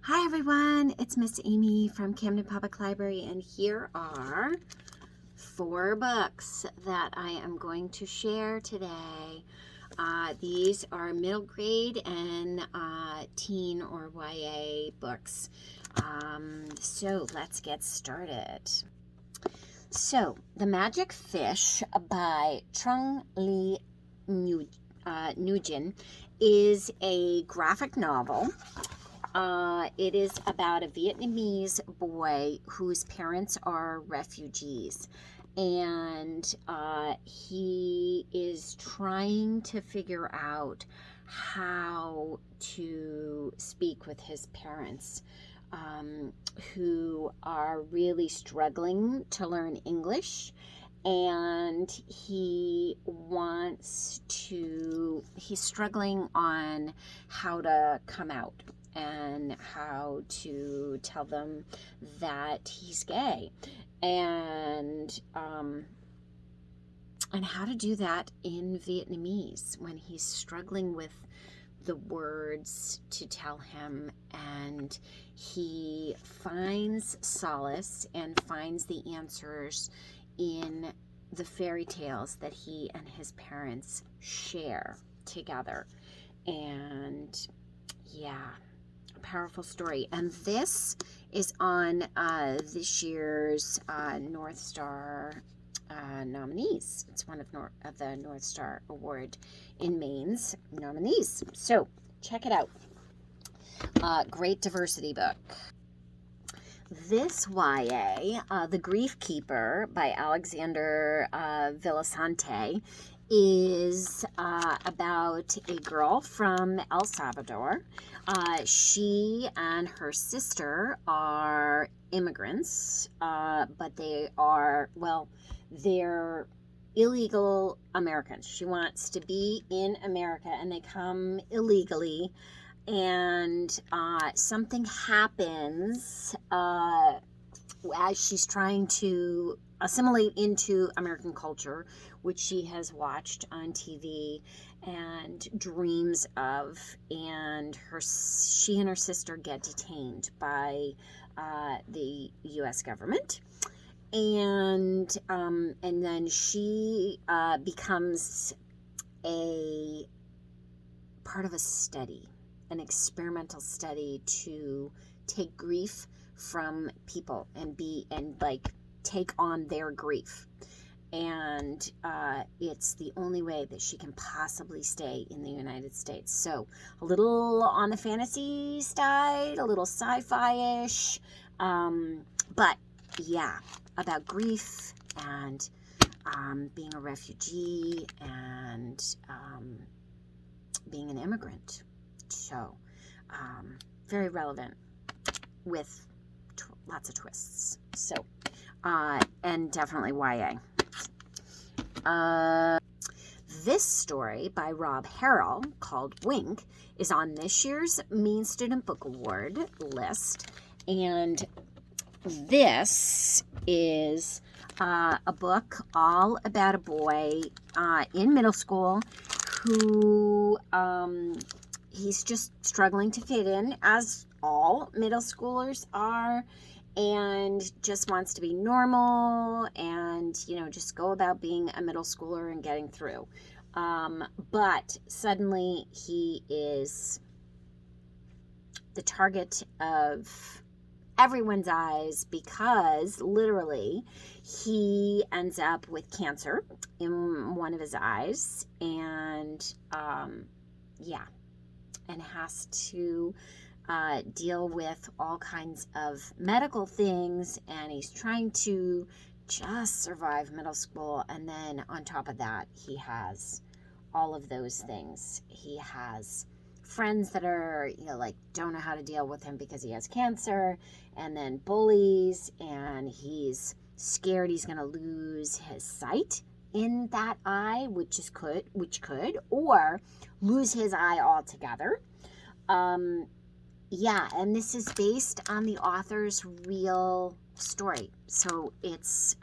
Hi everyone, it's Miss Amy from Camden Public Library, and here are 4 books that I am going to share today. These are middle grade and teen or YA books. So let's get started. So, The Magic Fish by Trung Le Nguyen is a graphic novel. It is about a Vietnamese boy whose parents are refugees, and he is trying to figure out how to speak with his parents, who are really struggling to learn English. And he's struggling on how to come out and how to tell them that he's gay, and how to do that in Vietnamese when he's struggling with the words to tell him. And he finds solace and finds the answers in the fairy tales that he and his parents share together. And yeah, a powerful story. And this is on this year's North Star nominees. It's one of the North Star Award in Maine's nominees. So check it out. Great diversity book. This YA, The Grief Keeper by Alexander Villasante, is about a girl from El Salvador. She and her sister are immigrants, but they're illegal Americans. She wants to be in America, and they come illegally. And something happens as she's trying to assimilate into American culture, which she has watched on TV and dreams of. And she and her sister get detained by the U.S. government. And then she becomes a part of a study, an experimental study to take grief from people and take on their grief. And it's the only way that she can possibly stay in the United States. So a little on the fantasy side, a little sci-fi-ish, but yeah, about grief and being a refugee and being an immigrant. So very relevant with lots of twists. So and definitely YA. This story by Rob Harrell, called Wink, is on this year's Maine Student Book Award list. And this is a book all about a boy in middle school who he's just struggling to fit in, as all middle schoolers are, and just wants to be normal and, just go about being a middle schooler and getting through. But suddenly he is the target of everyone's eyes because literally he ends up with cancer in one of his eyes, and and has to deal with all kinds of medical things, and he's trying to just survive middle school. And then on top of that, he has all of those things. He has friends that are, don't know how to deal with him because he has cancer, and then bullies, and he's scared he's going to lose his sight in that eye, which could, or lose his eye altogether. And this is based on the author's real story. So it's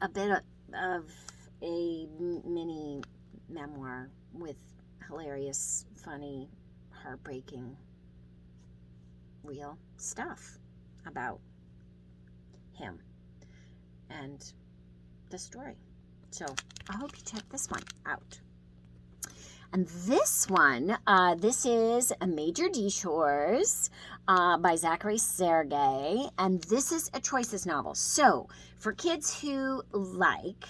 a bit of a mini memoir with hilarious, funny, heartbreaking real stuff about him and the story. So I hope you check this one out. And this one, this is a Major Detours by Zachary Sergey, and this is a Choices novel. So for kids who like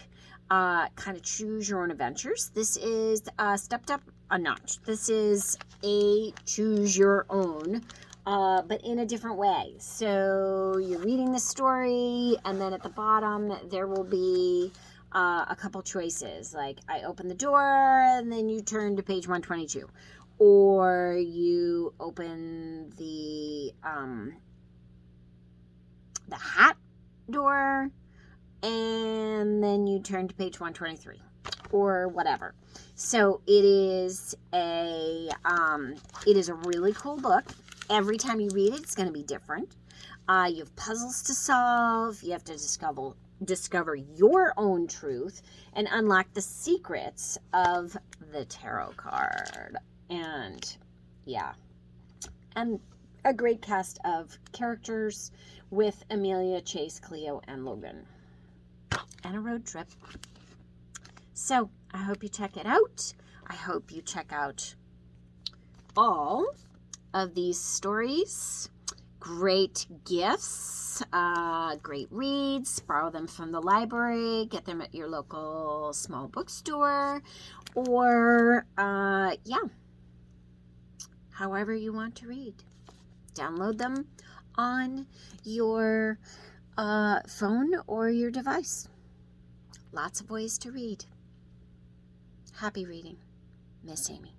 kind of choose your own adventures, this is stepped up a notch. This is a choose your own, but in a different way. So you're reading the story, and then at the bottom there will be a couple choices, like I open the door and then you turn to page 122, or you open the hat door and then you turn to page 123, or whatever. So it is a really cool book. Every time you read it, it's going to be different. You have puzzles to solve. You have to discover your own truth and unlock the secrets of the tarot card. And yeah, and a great cast of characters with Amelia, Chase, Cleo, and Logan, and a road trip. So I hope you check it out. I hope you check out all of these stories. Great gifts, great reads. Borrow them from the library, get them at your local small bookstore, or however you want to read. Download them on your phone or your device. Lots of ways to read. Happy reading. Miss Amy.